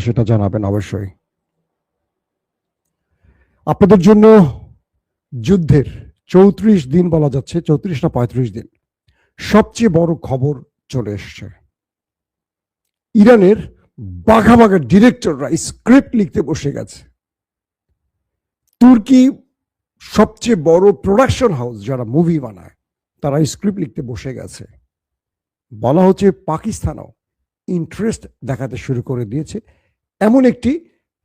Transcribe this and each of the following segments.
সেটা জানাবেন অবশ্যই। আপনাদের জন্য যুদ্ধের 34 দিন বলা যাচ্ছে, 34 না 35 দিন, সবচেয়ে বড় খবর চলে এসছে। ইরানের বাঘা বাঘা ডিরেক্টররা স্ক্রিপ্ট লিখতে বসে গেছে। তুর্কি সবচেয়ে বড় প্রোডাকশন হাউস যারা মুভি বানায় তারা স্ক্রিপ্ট লিখতে বসে গেছে। বলা হচ্ছে পাকিস্তানও ইন্টারেস্ট দেখাতে শুরু করে দিয়েছে। এমন একটি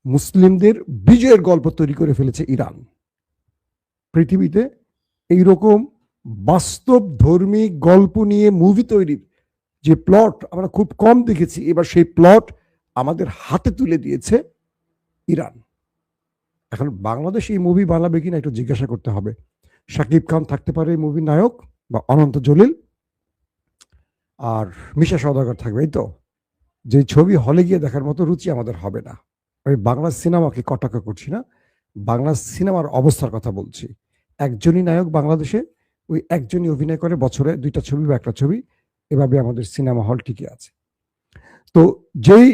মুসলিমদের বিজয়ের গল্প তৈরি করে ফেলেছে ইরান। পৃথিবীতে এইরকম বাস্তব ধর্মী গল্প নিয়ে মুভি তৈরির যে প্লট আমরা খুব কম দেখেছি, এবার সেই প্লট আমাদের হাতে তুলে দিয়েছে ইরান। এখন বাংলাদেশ এই মুভি বানাবে কিনা একটু জিজ্ঞাসা করতে হবে। শাকিব খান থাকতে পারে এই মুভির নায়ক, বা অনন্ত জলিল, আর মিশা সওদাগর থাকবে। এই তো যে ছবি হলে গিয়ে দেখার মতো রুচি আমাদের হবে না। আমি বাংলা সিনেমাকে কটাক্ষ করছি না, বাংলা সিনেমার অবস্থার কথা বলছি। একজনই নায়ক বাংলাদেশে, ওই একজনই অভিনয় করে বছরে 2টা ছবি বা 1টা ছবি, এভাবে আমাদের সিনেমা হল টিকে আছে। তো যেই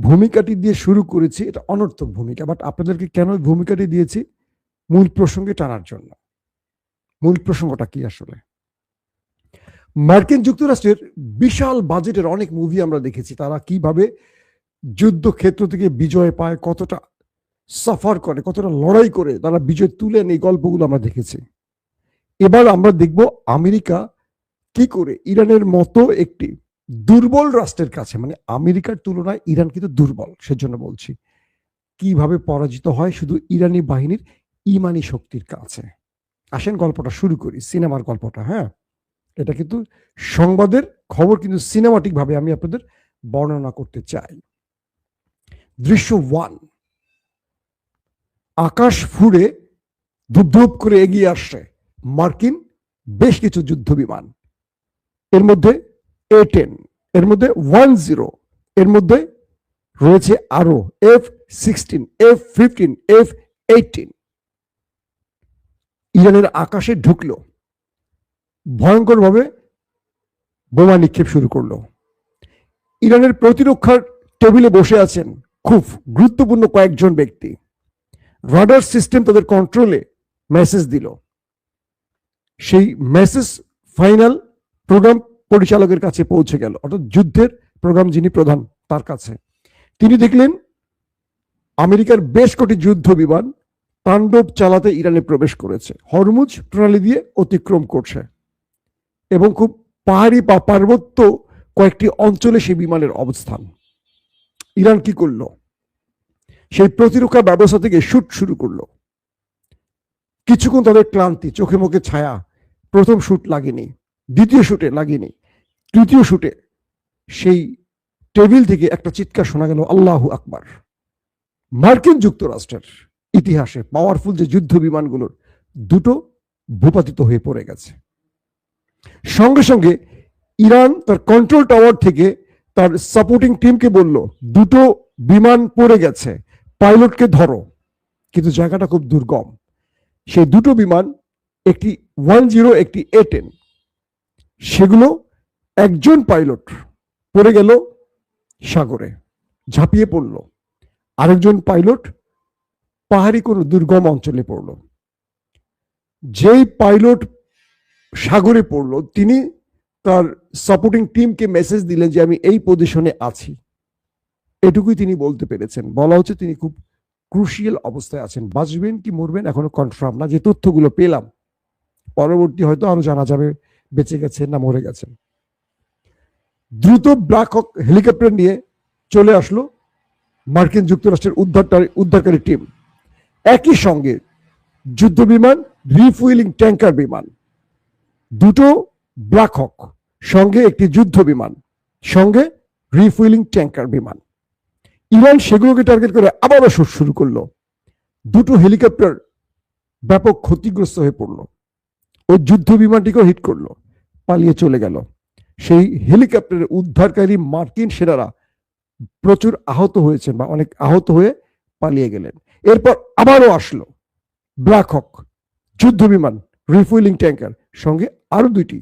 ভূমিকাটি দিয়ে শুরু করেছি এটা অনর্থক ভূমিকা, বাট আপনাদেরকে কেন ভূমিকাটি দিয়েছি, মূল প্রসঙ্গে টানার জন্য। মূল প্রসঙ্গটা কি আসলে? মার্কিন যুক্তরাষ্ট্রের বিশাল বাজেটের অনেক মুভি আমরা দেখেছি, তারা কিভাবে যুদ্ধক্ষেত্র থেকে বিজয় পায়, কতটা সাফার করে, কতটা লড়াই করে তারা বিজয় তুলে নেই, গল্পগুলো আমরা দেখেছি। এবার আমরা দেখব আমেরিকা কি করে ইরানের মতো একটি দুর্বল রাষ্ট্রের কাছে, মানে আমেরিকার তুলনায় ইরান কিন্তু দুর্বল, সেজন্য বলছি, কিভাবে পরাজিত হয় শুধু ইরানি বাহিনীর ইমানি শক্তির কাছে। আসেন গল্পটা শুরু করি, সিনেমার গল্পটা। হ্যাঁ, এটা কিন্তু সংবাদের খবর, কিন্তু সিনেমাটিক ভাবে আমি আপনাদের বর্ণনা করতে চাই। দৃশ্য 1, আকাশ ফুড়ে ধূপ ধূপ করে এগিয়ে আসছে মার্কিন বেশ কিছু যুদ্ধ বিমান। এর মধ্যে A-10, এর মধ্যে 10, এর মধ্যে রয়েছে আরো F-16, F-15, F-18। ইরানের আকাশে ঢুকলো, ভয়ঙ্করভাবে বোমা নিক্ষেপ শুরু করলো। ইরানের প্রতিরক্ষার টেবিলে বসে আছেন খুব গুরুত্বপূর্ণ কয়েকজন ব্যক্তি। রাডার সিস্টেম তাদের কন্ট্রোলে মেসেজ দিল। সেই মেসেজ ফাইনাল প্রোগ্রাম পরিচালকের কাছে পৌঁছে গেল, অর্থাৎ যুদ্ধের প্রোগ্রাম যিনি প্রধান তার কাছে। তিনি দেখলেন আমেরিকার বেশ কটি যুদ্ধ বিমান তাণ্ডব চালাতে ইরানে প্রবেশ করেছে, হরমুজ প্রণালী দিয়ে অতিক্রম করছে, এবং খুব পাহাড়ি বা পার্বত্য কয়েকটি অঞ্চলে সেই বিমানের অবস্থান। ইরান কি করলো? সেই প্রতিরক্ষা ব্যবস্থা থেকে শুট শুরু করলো। কিছুক্ষণ তাদের ক্লান্তি, চোখে মুখে ছায়া। প্রথম শুট লাগেনি, দ্বিতীয় শুটে লাগেনি, তৃতীয় শুটে সেই টেবিল থেকে একটা চিৎকার শোনা গেল, আল্লাহু আকবার। মার্কিন যুক্তরাষ্ট্রের ইতিহাসে পাওয়ারফুল যে যুদ্ধ বিমানগুলোর দুটো ভূপাতিত হয়ে পড়ে গেছে। সঙ্গে সঙ্গে ইরান তার কন্ট্রোল টাওয়ার থেকে তার সাপোর্টিং টিমকে বলল, দুটো বিমান পড়ে গেছে, পাইলটকে ধরো। কিন্তু জায়গাটা খুব দুর্গম। সেই দুটো বিমান, একটি 10, একটি A-10, সেগুলো একজন পাইলট পড়ে গেল সাগরে, ঝাঁপিয়ে পড়ল। আরেকজন পাইলট পাহাড়ি কোনো দুর্গম অঞ্চলে পড়ল। যেই পাইলট সাগরে পড়ল তিনি তার সাপোর্টিং টিমকে মেসেজ দিলেন যে আমি এই পজিশনে আছি। এটুকুই তিনি বলতে পেরেছেন। বলা হচ্ছে তিনি খুব ক্রুশিয়াল অবস্থায় আছেন, বাঁচবেন কি মরবেন এখনো কনফার্ম না। যে তথ্যগুলো পেলাম, পরবর্তী হয়তো আরো জানা যাবে বেঁচে গেছেন না মরে গেছেন। দ্রুত ব্ল্যাক হক হেলিকপ্টার নিয়ে চলে আসলো মার্কিন যুক্তরাষ্ট্রের উদ্ধারকারী টিম। একই সঙ্গে যুদ্ধ বিমান, রিফুয়েলিং ট্যাঙ্কার বিমান, দুটো ব্ল্যাক হক, সঙ্গে একটি যুদ্ধ বিমান, সঙ্গে রিফুয়েলিং ট্যাঙ্কার বিমান। ইরান সেগুলোকে টার্গেট করে আবারও শুট শুরু করলো। দুটো হেলিকপ্টার ব্যাপক ক্ষতিগ্রস্ত হয়ে পড়লো। ওই যুদ্ধ বিমানটিকেও হিট করলো, পালিয়ে চলে গেল। সেই হেলিকপ্টারের উদ্ধারকারী মার্কিন সেনারা প্রচুর আহত হয়েছেন বা অনেক আহত হয়ে পালিয়ে গেলেন। এরপর আবারও আসলো ব্ল্যাক হক, যুদ্ধ বিমান, রিফুয়েলিং ট্যাঙ্কার, সঙ্গে আরো দুইটি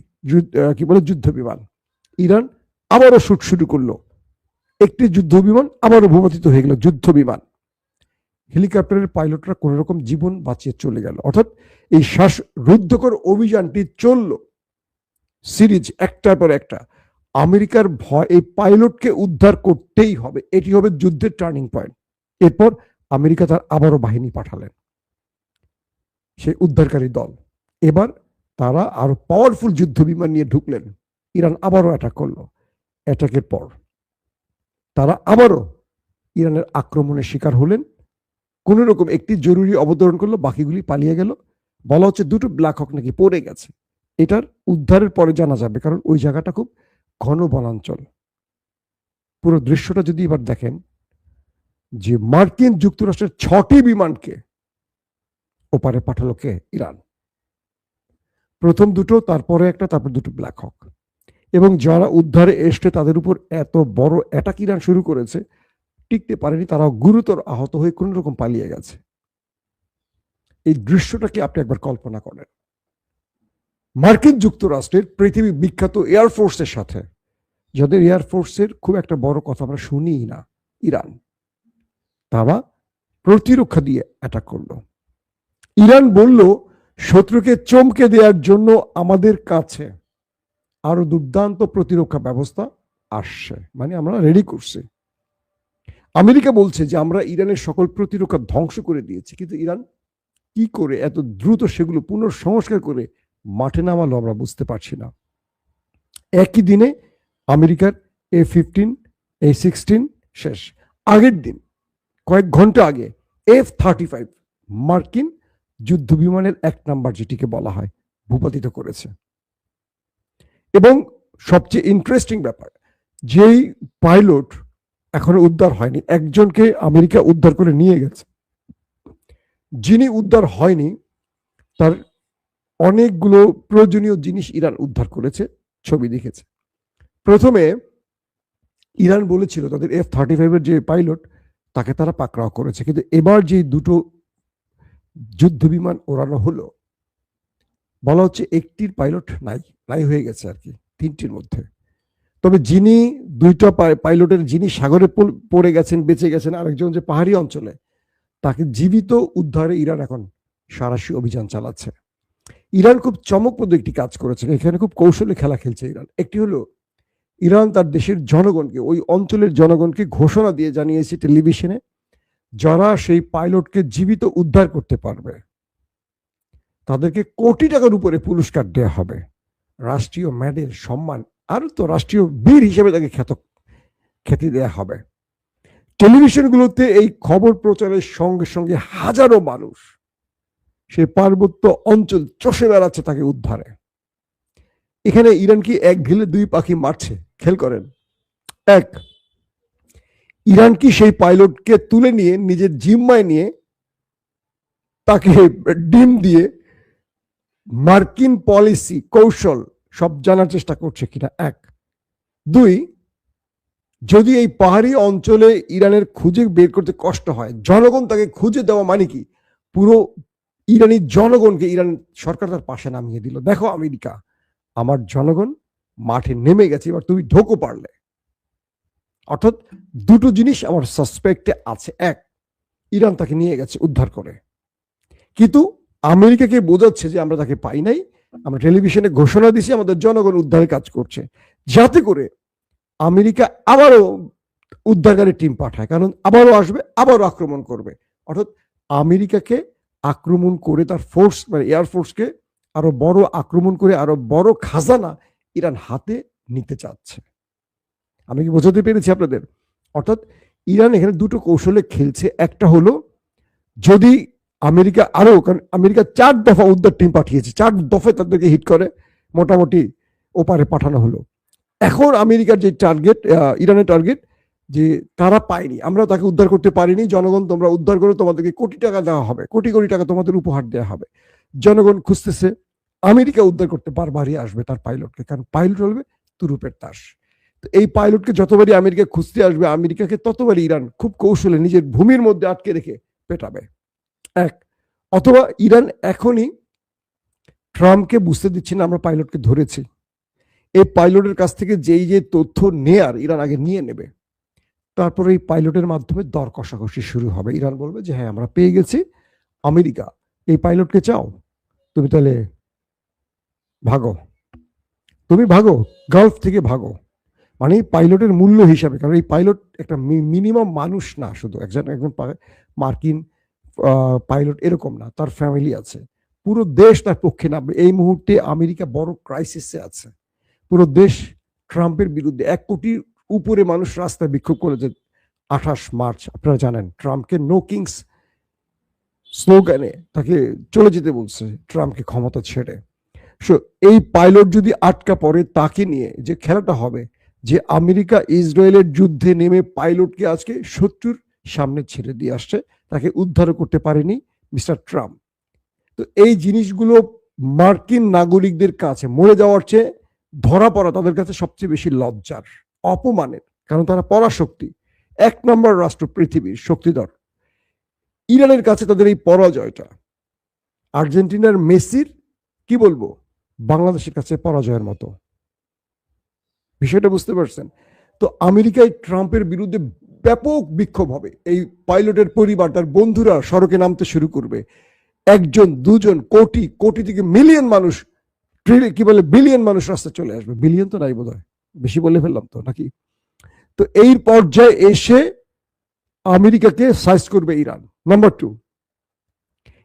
যুদ্ধ বিমান। ইরান আবারও শুট শুরু করলো। একটি যুদ্ধ বিমান আবারও ভূপাতিত হয়ে গেল, যুদ্ধ বিমান। হেলিকপ্টারের পাইলটরা কোন রকম জীবন বাঁচিয়ে চলে গেল। অর্থাৎ এই শ্বাসরুদ্ধকর অভিযানটি চলল সিরিজ, একটার পর একটা। আমেরিকার ভয়, এই পাইলটকে উদ্ধার করতেই হবে, এটি হবে যুদ্ধের টার্নিং পয়েন্ট। এরপর আমেরিকা তার আবারও বাহিনী পাঠালেন, সেই উদ্ধারকারী দল। এবার তারা আরো পাওয়ারফুল যুদ্ধ বিমান নিয়ে ঢুকলেন। ইরান আবারও অ্যাটাক করলো। অ্যাটাকের পর তারা আবারও ইরানের আক্রমণের শিকার হলেন। কোন রকম একটি জরুরি অবতরণ করলো, বাকিগুলি পালিয়ে গেল। বলা হচ্ছে দুটো ব্ল্যাক হক নাকি পড়ে গেছে। এটার উদ্ধারের পরে জানা যাবে, কারণ ওই জায়গাটা খুব ঘন বনাঞ্চল। পুরো দৃশ্যটা যদি এবার দেখেন, যে মার্কিন যুক্তরাষ্ট্রের 6টি বিমানকে ওপারে পাঠালো কে? ইরান। প্রথম দুটো, তারপরে একটা, তারপর দুটো ব্ল্যাক হক। এবং যারা উদ্ধারে এসে তাদের উপর এত বড় অ্যাটাক ইরান শুরু করেছে, টিকতে পারেনি, তারাও গুরুতর আহত হয়ে কোন রকম পালিয়ে গেছে। এই দৃশ্যটাকে আপনি একবার কল্পনা করেন। মার্কিন যুক্তরাষ্ট্রের পৃথিবী বিখ্যাত এয়ারফোর্সের সাথে, যাদের এয়ারফোর্সের খুব একটা বড় কথা আমরা শুনিই না, ইরান, তারা প্রতিরক্ষা দিয়ে অ্যাটাক করলো। ইরান বলল শত্রুকে চমকে দেওয়ার জন্য আমাদের কাছে আরো দুর্দান্ত প্রতিরক্ষা ব্যবস্থা আসছে, মানে আমরা রেডি করছি। আমেরিকা বলছে যে আমরা ইরানের সকল প্রতিরক্ষা ধ্বংস করে দিয়েছি, কিন্তু ইরান কি করে এত দ্রুত সেগুলো পুনঃসংস্কার করে মাঠে নামালো আমরা বুঝতে পারছি না। একই দিনে আমেরিকার A-15, A-16 শেষ। আগের দিন, কয়েক ঘন্টা আগে, F-35 মার্কিন যুদ্ধ বিমানের 1 নাম্বার, যেটিকে বলা হয়, ভূপাতিত করেছে। এবং সবচেয়ে ইন্টারেস্টিং ব্যাপার, যেই পাইলট এখনো উদ্ধার হয়নি, একজনকে আমেরিকা উদ্ধার করে নিয়ে গেছে। যিনি উদ্ধার হয়নি তার অনেকগুলো প্রয়োজনীয় জিনিস ইরান উদ্ধার করেছে, ছবি দেখেছে। প্রথমে ইরান বলেছিল তাদের F-35 যে পাইলট, তাকে তারা পাকড়াও করেছে, কিন্তু এবার যে দুটো যুদ্ধ বিমান ওড়ানো হলো, বলা হচ্ছে একটির পাইলট নাই হয়ে গেছে আর কি, 3টির মধ্যে। তবে যিনি দুইটা পাইলটের, যিনি সাগরে পড়ে গেছেন, বেঁচে গেছেন, আরেকজন যে পাহাড়ি অঞ্চলে, তাকে জীবিত উদ্ধারে ইরান এখন সাঁড়াশি অভিযান চালাচ্ছে। ইরান খুব চমকপ্রদ একটি কাজ করেছে, এখানে খুব কৌশলে খেলা খেলছে ইরান। একটি হলো, ইরান তার দেশের জনগণকে, ওই অঞ্চলের জনগণকে ঘোষণা দিয়ে জানিয়েছে টেলিভিশনে, যারা সেই পাইলটকে জীবিত উদ্ধার করতে পারবে তাদেরকে কোটি টাকার উপরে পুরস্কার দেওয়া হবে, রাষ্ট্রীয় মেডেল, সম্মান, আর তো রাষ্ট্রীয় বীর হিসেবে তাকে খ্যাতি দেওয়া হবে। টেলিভিশনগুলোতে এই খবর প্রচারের সঙ্গে সঙ্গে হাজারো মানুষ সে পার্বত্য অঞ্চল চষে বেড়াচ্ছে তাকে উদ্ধারে। এখানে ইরান কি এক ঢিলে দুই পাখি মারছে? খেয়াল করেন। এক, ইরান কি সেই পাইলটকে তুলে নিয়ে নিজের জিম্মায় নিয়ে তাকে ডিম দিয়ে মার্কিন পলিসি, কৌশল সব জানার চেষ্টা করছে কিনা? এক। দুই, যদি এই পাহাড়ি অঞ্চলে ইরানের খুঁজে বের করতে কষ্ট হয়, জনগণ তাকে খুঁজে দেওয়া মানে কি, পুরো ইরানি জনগণকে ইরান সরকার তার পাশে নামিয়ে দিল। দেখো আমেরিকা, আমার জনগণ মাঠে নেমে গেছে, এবার তুমি ঢোকো পারলে। অর্থাৎ দুটো জিনিস আমার সাসপেক্টে আছে। এক, ইরান তাকে নিয়ে গেছে উদ্ধার করে, কিন্তু আমেরিকাকে বোঝাচ্ছে যে আমরা তাকে পাই নাই, আমরা টেলিভিশনে ঘোষণা দিছি আমাদের জনগণ উদ্ধারের কাজ করছে, যাতে করে আমেরিকা আবারও উদ্ধারকারী টিম পাঠায়, কারণ আবারও আসবে, আবারও আক্রমণ করবে। অর্থাৎ আমেরিকাকে আক্রমণ করে তার ফোর্স, মানে এয়ারফোর্সকে আরো বড় আক্রমণ করে আরো বড় খাজানা ইরান হাতে নিতে চাচ্ছে। আমি কি বোঝাতে পেরেছি আপনাদের? অর্থাৎ ইরান এখানে দুটো কৌশলে খেলছে। একটা হলো, যদি আমেরিকা আরো, কারণ আমেরিকা 4 দফা উদ্ধার টিম পাঠিয়েছে, 4 দফায় তাদেরকে হিট করে মোটামুটি ওপারে পাঠানো হলো। এখন আমেরিকার যে টার্গেট, ইরানের টার্গেট, যে তারা পায়নি, আমরা তাকে উদ্ধার করতে পারিনি, জনগণ তোমরা উদ্ধার করে তোমাদেরকে কোটি টাকা দেওয়া হবে, কোটি কোটি টাকা তোমাদের উপহার দেওয়া হবে। জনগণ খুঁজতেছে আমেরিকা উদ্ধার করতে বারবারই আসবে তার পাইলটকে, কারণ পাইলট হবে তুরুপের তাস। তো এই পাইলটকে যতবারই আমেরিকা খুঁজতে আসবে, আমেরিকাকে ততবারই ইরান খুব কৌশলে নিজের ভূমির মধ্যে আটকে রেখে পেটাবে। এক, অথবা ইরান এখনই ট্রাম্পকে বুঝতে দিচ্ছে না আমরা পাইলটকে ধরেছি, এই পাইলটের কাছ থেকে যেই যে তথ্য নেয়ার ইরান আগে নিয়ে নেবে, তারপরে এই পাইলটের মাধ্যমে দর কষাকষি শুরু হবে। ইরান বলবে যে হ্যাঁ আমরা পেয়ে গেছি, আমেরিকা এই পাইলটকে চাও, তুমি তাহলে ভাগো, তুমি ভাগো, গালফ থেকে ভাগো। মানে পাইলটের মূল্য হিসাবে, কারণ এই পাইলট একটা মিনিমাম মানুষ না, শুধু একজন একজন মার্কিন পাইলট এরকম না, তার ফ্যামিলি আছে, পুরো দেশ তার পক্ষে নামবে। এই মুহূর্তে আমেরিকা বড় ক্রাইসিসে আছে, পুরো দেশ ট্রাম্পের বিরুদ্ধে, 1 কোটির উপরে মানুষ রাস্তায় বিক্ষোভ করেছে 28 মার্চ। আপনারা জানেন ট্রাম্পকে নো কিংস স্লোগানে তাকে চলে যেতে বলছে, ট্রাম্পকে ক্ষমতা ছেড়ে। সো এই পাইলট যদি আটকা পড়ে, তাকে নিয়ে যে খেলাটা হবে, যে আমেরিকা ইসরায়েলের যুদ্ধে নেমে পাইলটকে আজকে শত্রুর সামনে ছেড়ে দিয়ে আসছে, তাকে উদ্ধার করতে পারেনি মিস্টার ট্রাম্প। তো এই জিনিসগুলো মার্কিন নাগরিকদের কাছে মরে যাওয়ার চেয়ে ধরা পড়া তাদের কাছে সবচেয়ে বেশি লজ্জার, অপমানের, কারণ তারা পরাশক্তি, 1 নম্বর রাষ্ট্র পৃথিবীর শক্তিধর। ইরানের কাছে তাদের এই পরাজয়টা আর্জেন্টিনার মেসির কি বলবো, বাংলাদেশের কাছে পরাজয়ের মতো। বিষয়টা বুঝতে পারছেন? তো আমেরিকায় ট্রাম্পের বিরুদ্ধে ব্যাপক বিক্ষোভ হবে, এই পাইলটের পরিবার তার বন্ধুরা সড়কে নামতে শুরু করবে, 1 জন 2 জন কোটি কোটি থেকে মিলিয়ন মানুষ, কি বলে বিলিয়ন মানুষ রাস্তায় চলে আসবে। বিলিয়ন তো নাই বোধহয়, বেশি বলে ফেললাম তো নাকি? তো এই পর্যায়ে এসে আমেরিকাকে সাইজ করবে ইরান। নাম্বার 2,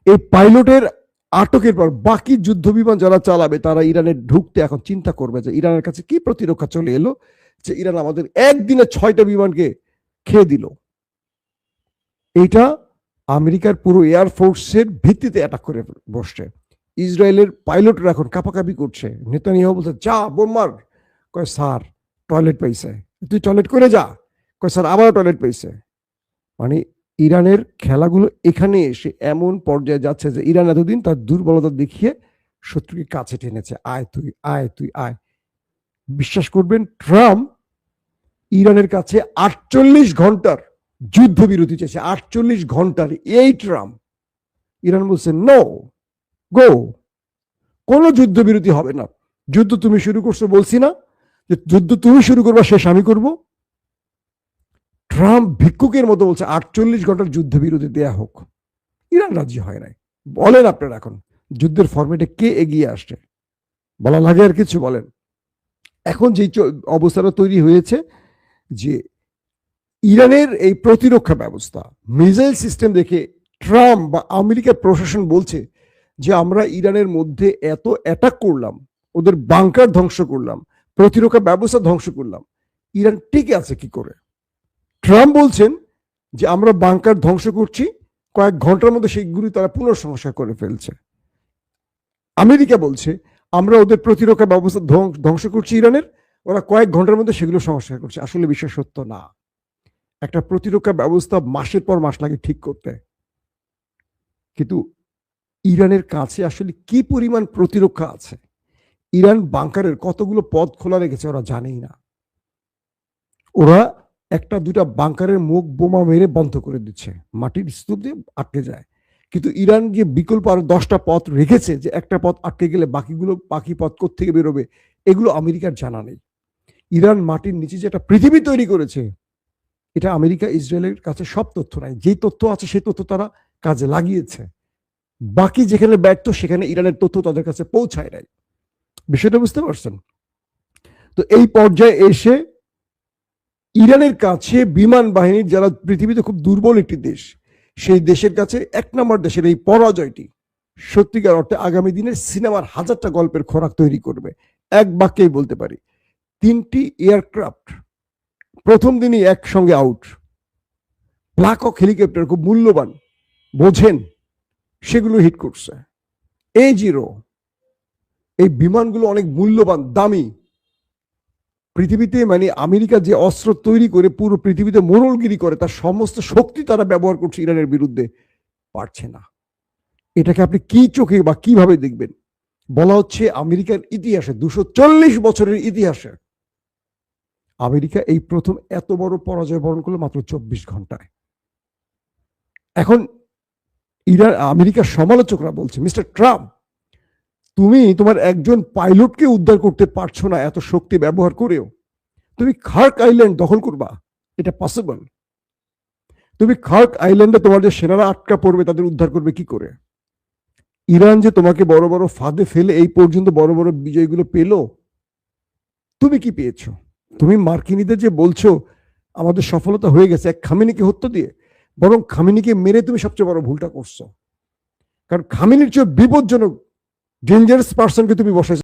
এই পাইলটের আটকের পর বাকি যুদ্ধ বিমান যারা চালাবে তারা ইরানে ঢুকতে এখন চিন্তা করবে যে ইরানের কাছে কি প্রতিরক্ষা চলে এলো, যে ইরান আমাদের একদিনে 6টা বিমানকে খেয়ে দিল। এইটা আমেরিকার পুরো এয়ারফোর্সের ভিত্তিতে অ্যাটাক করে বসছে। ইসরায়েলের পাইলটরা এখন কাঁপাকাঁপি করছে, নেতানিয়াহু বলছে যা বোম মার, কয় স্যার টয়লেট পাইছে, তুই টয়লেট করে যা, কয় স্যার আবারও টয়লেট পাইছে। মানে ইরানের খেলাগুলো এখানে এসে এমন পর্যায়ে যাচ্ছে যে ইরান এতদিন তার দুর্বলতা দেখিয়ে শত্রুকে কাছে টেনেছে, আয় তুই আয় তুই আয়। বিশ্বাস করবেন, ট্রাম্প ইরানের কাছে 48 ঘন্টার যুদ্ধবিরতি চেয়েছে, 48 ঘন্টার। এই ট্রাম্প, ইরান বলছে নো গো, কোনো যুদ্ধবিরতি হবে না, যুদ্ধ তুমি শুরু করছো বলছি না, যে যুদ্ধ তুমি শুরু করবা শেষ আমি করব। ট্রাম্প ভিক্ষুকের মতো বলছে 48 ঘন্টার যুদ্ধবিরতি দেয়া হোক, ইরান রাজি হয় নাই। বলেন আপনারা এখন যুদ্ধের ফরম্যাটে কে এগিয়ে আসছে, বলা লাগে আর কিছু বলেন? এখন যে অবস্থাটা তৈরি হয়েছে যে ইরানের এই প্রতিরক্ষা ব্যবস্থা, মিসাইল সিস্টেম দেখে ট্রাম্প বা আমেরিকার প্রশাসন বলছে যে আমরা ইরানের মধ্যে এত অ্যাটাক করলাম, ওদের বাংকার ধ্বংস করলাম, প্রতিরক্ষা ব্যবস্থা ধ্বংস করলাম, ইরান টিকে আছে কি করে? ট্রাম্প বলছেন যে আমরা বাংকার ধ্বংস করছি, কয়েক ঘন্টার মধ্যে সেইগুলি তারা পুনঃসংস্কার করে ফেলছে। আমেরিকা বলছে আমরা ওদের প্রতিরক্ষা ব্যবস্থা ধ্বংস করছি ইরানের, ওরা কয়েক ঘন্টার মধ্যে সেগুলো সংস্কার করছে। আসলে বিষয় সত্য না। একটা প্রতিরক্ষা ব্যবস্থা মাসের পর মাস লাগে ঠিক করতে, কিন্তু ইরানের কাছে আসলে কি পরিমাণ প্রতিরক্ষা আছে, ইরান বাংকারের কতগুলো পথ খোলা রেখেছে ওরা জানেই না। ওরা 1-2টা বাংকারের মুখ বোমা মেরে বন্ধ করে দিচ্ছে, মাটির স্তূপ দিয়ে আটকে যায়। কিন্তু ইরান যে বিকল্প আরো 10টা পথ রেখেছে, যে একটা পথ আটকে গেলে বাকি পথ কোত্থেকে বেরোবে, এগুলো আমেরিকার জানা নেই। ইরান মাটির নিচে যে একটা পৃথিবী তৈরি করেছে, এটা আমেরিকা ইসরায়েলের কাছে সব তথ্য নাই। যেই তথ্য আছে সেই তথ্য তারা কাজে লাগিয়েছে, বাকি যেখানে ব্যর্থ সেখানে ইরানের তথ্য তাদের কাছে পৌঁছায় নাই। বিষয়টা বুঝতে পারছেন? তো এই পর্যায়ে এসে ইরানের কাছে বিমান বাহিনীর, যারা পৃথিবীতে খুব দুর্বল একটি দেশ, সেই দেশের কাছে 1 নম্বর দেশের এই পরাজয়টি সত্যিকার অর্থে আগামী দিনের সিনেমার 1000টা গল্পের খোরাক তৈরি করবে। এক বাক্যেই বলতে পারি, 3টি এয়ারক্রাফট প্রথম দিনই একসঙ্গে আউট। ব্ল্যাক হক হেলিকপ্টার খুব মূল্যবান, বোঝেন, সেগুলো হিট করছে। A0, এই বিমানগুলো অনেক মূল্যবান, দামি। পৃথিবীতে মানে আমেরিকা যে অস্ত্র তৈরি করে পুরো পৃথিবীতে মোড়লগিরি করে, তার সমস্ত শক্তি তারা ব্যবহার করছে ইরানের বিরুদ্ধে, পারছে না। এটাকে আপনি কি চোখে বা কিভাবে দেখবেন? বলা হচ্ছে আমেরিকার ইতিহাসে, 240 বছরের ইতিহাসে আমেরিকা এই প্রথম এত বড় পরাজয় বরণ করলো মাত্র 24 ঘন্টায়। এখন আমেরিকার সমালোচকরা বলছে, মিস্টার ট্রাম্প, তুমি তোমার একজন পাইলটকে উদ্ধার করতে পারছো না এত শক্তি ব্যবহার করেও, তুমি খার্ক আইল্যান্ড দখল করবা, এটা পসিবল? তুমি খার্ক আইল্যান্ডে তোমার যে সেনারা আটকা পড়বে তাদের উদ্ধার করবে কি করে? ইরান যে তোমাকে বড় বড় ফাঁদে ফেলে এই পর্যন্ত বড় বড় বিজয়গুলো পেল, তুমি কি পেয়েছো? তুমি মার্কিনীদের যে বলছো আমাদের সফলতা হয়ে গেছে এক খামেনিকে হত্যা দিয়ে, বরং খামেনিকে মেরে তুমি সবচেয়ে বড় ভুলটা করছো। কারণ খামেনির চেয়ে বিপজ্জনক ডেঞ্জারাস পার্সনকে তুমি বসাইছো